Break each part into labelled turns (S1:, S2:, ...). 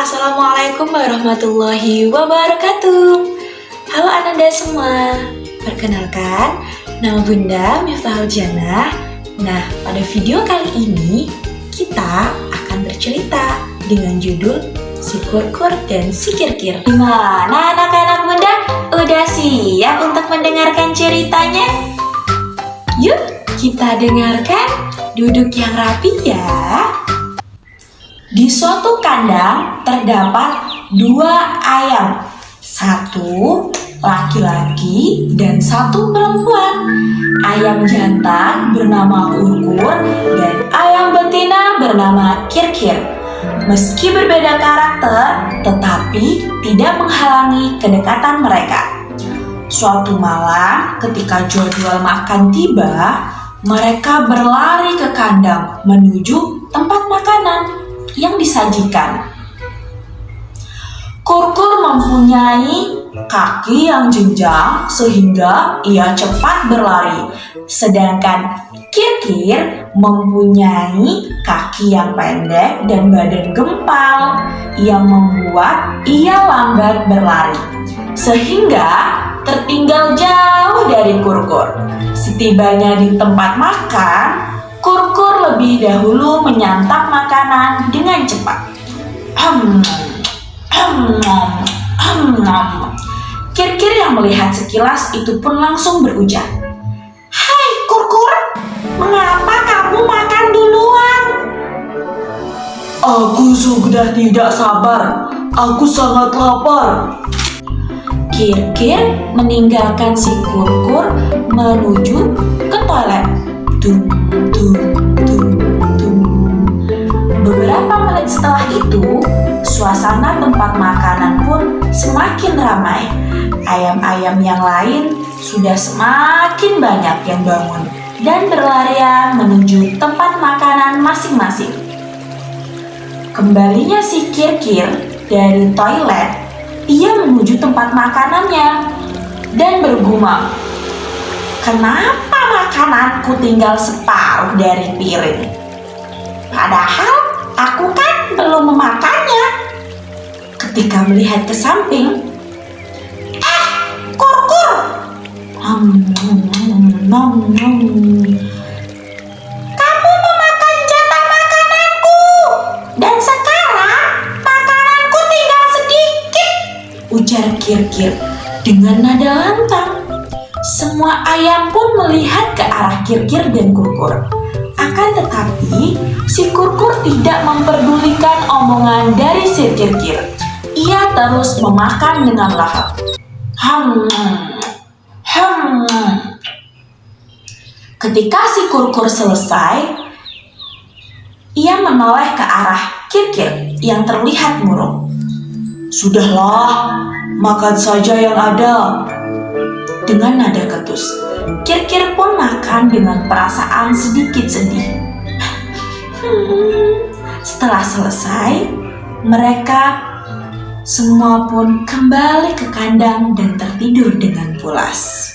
S1: Assalamualaikum warahmatullahi wabarakatuh. Halo Ananda semua. Perkenalkan, nama Bunda Miftahul Jannah. Nah, pada video kali ini kita akan bercerita dengan judul Si Kurkur dan Si Kirkir. Gimana anak-anak Bunda? Udah siap untuk mendengarkan ceritanya? Yuk, kita dengarkan. Duduk yang rapi ya. Di suatu kandang terdapat 2 ayam, 1 laki-laki dan 1 perempuan. Ayam jantan bernama Kurkur dan ayam betina bernama Kirkir. Meski berbeda karakter, tetapi tidak menghalangi kedekatan mereka. Suatu malam, ketika jadwal makan tiba, mereka berlari ke kandang menuju tempat makanan yang disajikan. Kurkur mempunyai kaki yang jenjang sehingga ia cepat berlari, sedangkan Kirkir mempunyai kaki yang pendek dan badan gempal yang membuat ia lambat berlari, sehingga tertinggal jauh dari Kurkur. Setibanya di tempat makan, Kurkur lebih dahulu menyantap makanan dengan cepat. Kirkir yang melihat sekilas itu pun langsung berujar, "Hai Kurkur, mengapa kamu makan duluan?"
S2: "Aku sudah tidak sabar. Aku sangat lapar."
S1: Kirkir meninggalkan si Kurkur menuju ke toilet. Beberapa menit setelah itu, suasana tempat makanan pun semakin ramai. Ayam-ayam yang lain sudah semakin banyak yang bangun dan berlarian menuju tempat makanan masing-masing. Kembalinya si Kirkir dari toilet, ia menuju tempat makanannya dan bergumam, "Kenapa makananku tinggal separuh dari piring? Padahal aku kan belum memakannya." Ketika melihat ke samping, Kurkur! "Kamu memakan jatah makananku, dan sekarang makananku tinggal sedikit," ujar Kirkir dengan nada lantang. Semua ayam pun melihat ke arah Kirkir dan Kurkur. Akan tetapi, si Kurkur tidak memperdulikan omongan dari si Kirkir. Ia terus memakan dengan lahap. Ketika si Kurkur selesai, ia menoleh ke arah Kirkir yang terlihat murung.
S2: "Sudahlah, makan saja yang ada."
S1: Dengan nada ketus, Kirkir pun makan dengan perasaan sedikit sedih. Setelah selesai, mereka semua pun kembali ke kandang dan tertidur dengan pulas.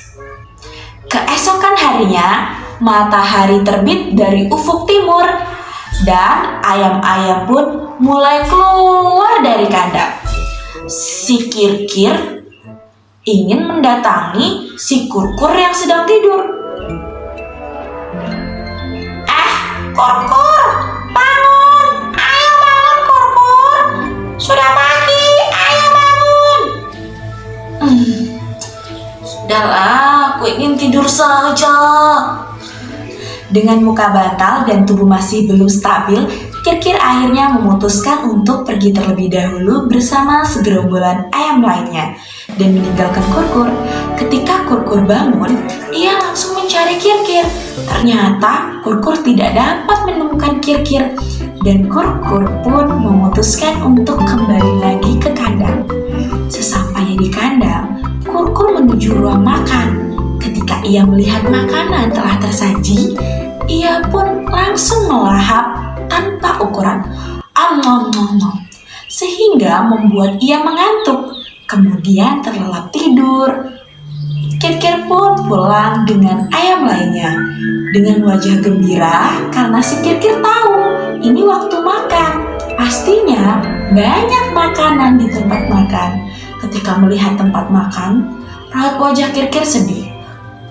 S1: Keesokan harinya, matahari terbit dari ufuk timur dan ayam-ayam pun mulai keluar dari kandang. Si Kirkir ingin mendatangi si Kurkur yang sedang tidur. Kurkur, bangun! Ayo bangun Kurkur! Sudah pagi, ayo bangun! Sudahlah, aku ingin tidur saja. Dengan muka batal dan tubuh masih belum stabil, Kirkir akhirnya memutuskan untuk pergi terlebih dahulu bersama segerombolan ayam lainnya dan meninggalkan Kurkur. Ketika Kurkur bangun, ia langsung mencari Kirkir. Ternyata Kurkur tidak dapat menemukan Kirkir dan Kurkur pun memutuskan untuk kembali lagi ke kandang. Sesampainya di kandang, Kurkur menuju ruang makan. Ketika ia melihat makanan telah tersaji, ia pun langsung melahap tanpa ukuran, sehingga membuat ia mengantuk, kemudian terlelap tidur. Kirkir pun pulang dengan ayam lainnya dengan wajah gembira karena si Kirkir tahu ini waktu makan. Pastinya banyak makanan di tempat makan. Ketika melihat tempat makan, raut wajah Kirkir sedih.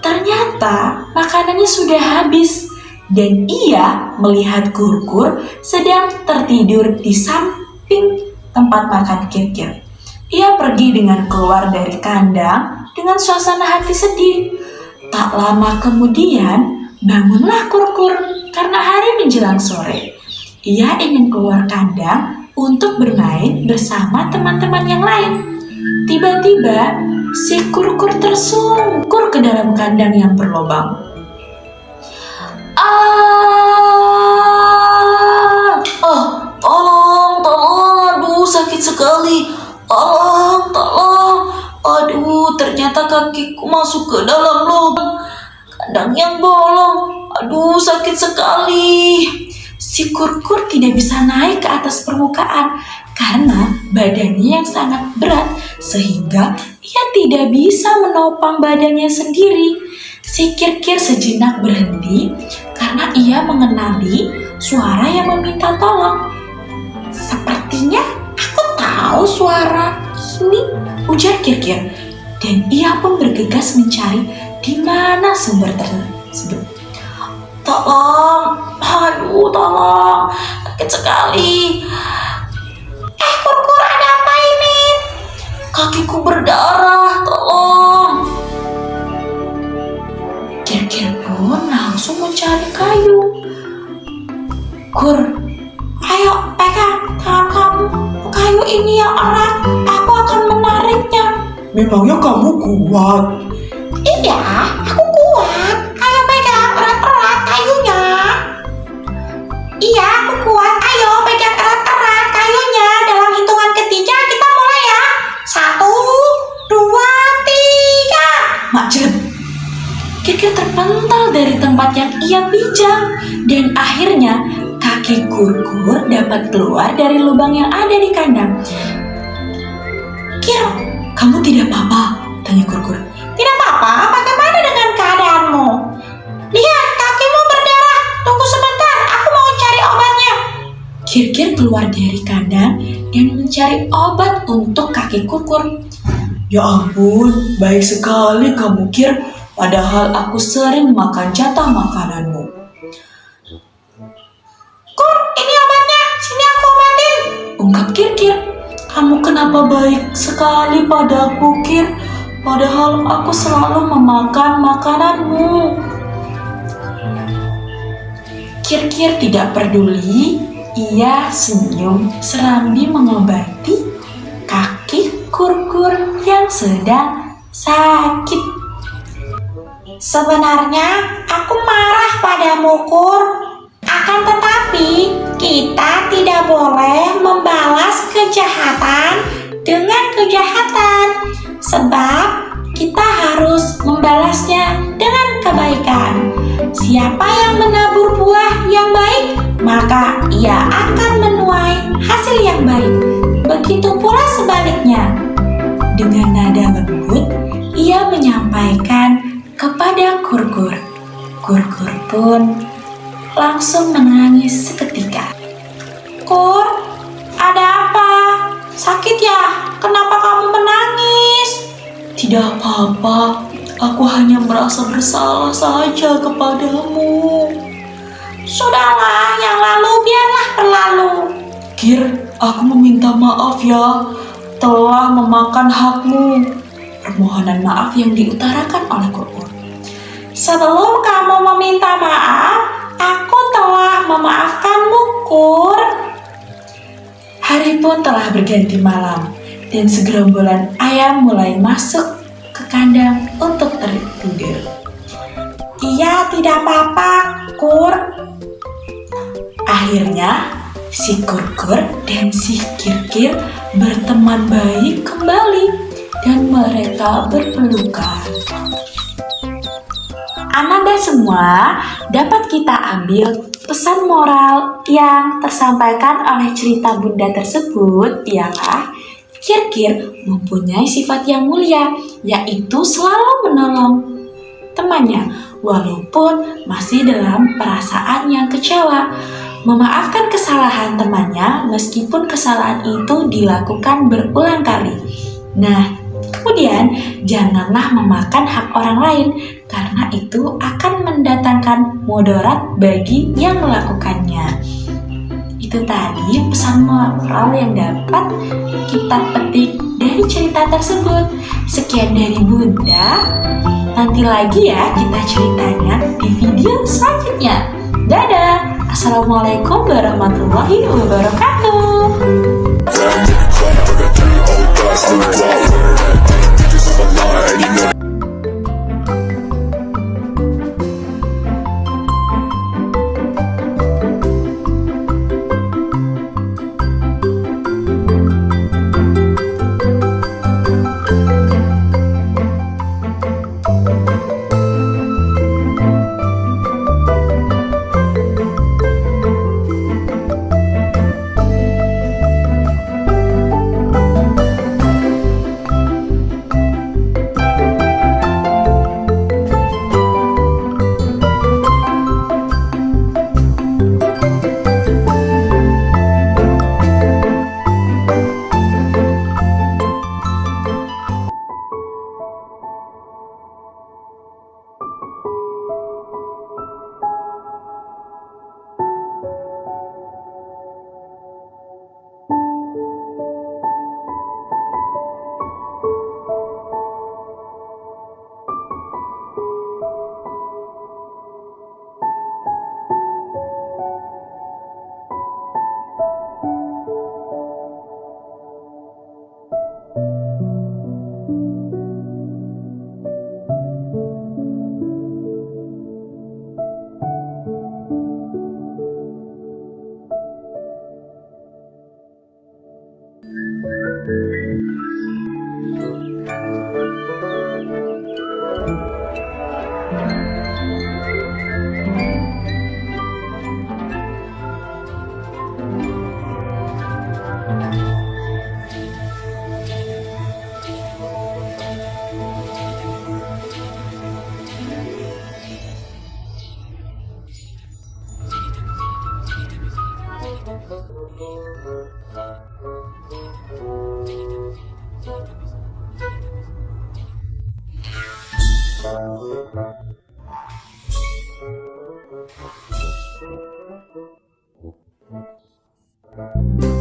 S1: Ternyata makanannya sudah habis dan ia melihat Kurkur sedang tertidur di samping tempat makan Kirkir. Ia pergi dengan keluar dari kandang dengan suasana hati sedih. Tak lama kemudian bangunlah Kurkur karena hari menjelang sore. Ia ingin keluar kandang untuk bermain bersama teman-teman yang lain. Tiba-tiba si Kurkur tersungkur ke dalam kandang yang berlubang.
S2: Tolong, aduh sakit sekali. Tolong, aduh ternyata kakiku masuk ke dalam lubang kandang yang bolong. Aduh sakit sekali.
S1: Si Kurkur tidak bisa naik ke atas permukaan karena badannya yang sangat berat sehingga ia tidak bisa menopang badannya sendiri. Si Kirkir sejenak berhenti karena ia mengenali suara yang meminta tolong. Sepertinya aku tahu suara ini, ujar Kirkir, dan ia pun bergegas mencari di mana sumber tersebut.
S2: Tolong, sakit sekali.
S1: Kurkur, ada apa ini?
S2: Kakiku berdarah, tolong.
S1: Kirkir pun langsung mencari kayu. Kur, ayo pegang tangan kamu. Kayu ini yang erat, aku akan menariknya.
S2: Memangnya kamu kuat?
S1: Iya, aku kuat. Ayo pegang erat-erat kayunya. Iya, aku kuat. Ayo pegang erat-erat kayunya. Dalam hitungan ketiga kita mulai ya. 1, 2, 3.
S2: Macet.
S1: Kirkir terpental dari tempat yang ia pijak dan akhirnya kaki Kurkur dapat keluar dari lubang yang ada di kandang.
S2: Kir, kamu tidak apa-apa? Tanya Kurkur.
S1: Tidak apa-apa, bagaimana dengan keadaanmu? Lihat, kakimu berdarah. Tunggu sebentar, aku mau cari obatnya. Kirkir keluar dari kandang dan mencari obat untuk kaki Kurkur.
S2: Ya ampun, baik sekali kamu Kir. Padahal aku sering makan jatah makananmu.
S1: Kur, ini obatnya. Sini aku obatin,
S2: ungkap Kirkir. Kamu kenapa baik sekali padaku Kir? Padahal aku selalu memakan makananmu.
S1: Kirkir tidak peduli. Ia senyum serambi mengobati kaki Kurkur yang sedang sakit. Sebenarnya aku marah padamu, Kur. Akan tetapi kita tidak boleh membalas kejahatan dengan kejahatan, sebab kita harus membalasnya dengan kebaikan. Siapa yang menabur buah yang baik, maka ia akan menuai hasil yang baik. Begitu pula sebaliknya. Dengan nada lembut, ia menyampaikan kepada Kurkur. Kurkur pun langsung menangis seketika. Kur, ada apa? Sakit ya? Kenapa kamu menangis?
S2: Tidak apa-apa, aku hanya merasa bersalah saja kepadamu.
S1: Sudahlah, yang lalu biarlah berlalu.
S2: Kir, aku meminta maaf ya, telah memakan hakmu. Permohonan maaf yang diutarakan oleh Kurkur.
S1: Sebelum kamu meminta maaf, aku telah memaafkanmu, Kur. Hari pun telah berganti malam, dan segerombolan ayam mulai masuk ke kandang untuk tertidur. Iya, tidak apa-apa, Kur. Akhirnya, si Kurkur dan si Kirkir berteman baik kembali, dan mereka berpelukan. Ananda semua, dapat kita ambil pesan moral yang tersampaikan oleh cerita Bunda tersebut, ialah Kirkir mempunyai sifat yang mulia, yaitu selalu menolong temannya walaupun masih dalam perasaan yang kecewa. memaafkan kesalahan temannya meskipun kesalahan itu dilakukan berulang kali. Nah, kemudian janganlah memakan hak orang lain karena itu akan mendatangkan mudarat bagi yang melakukannya. Itu tadi pesan moral yang dapat kita petik dari cerita tersebut. Sekian dari Bunda. Nanti lagi ya kita ceritanya di video selanjutnya. Dadah. Assalamualaikum warahmatullahi wabarakatuh.
S3: Thank you.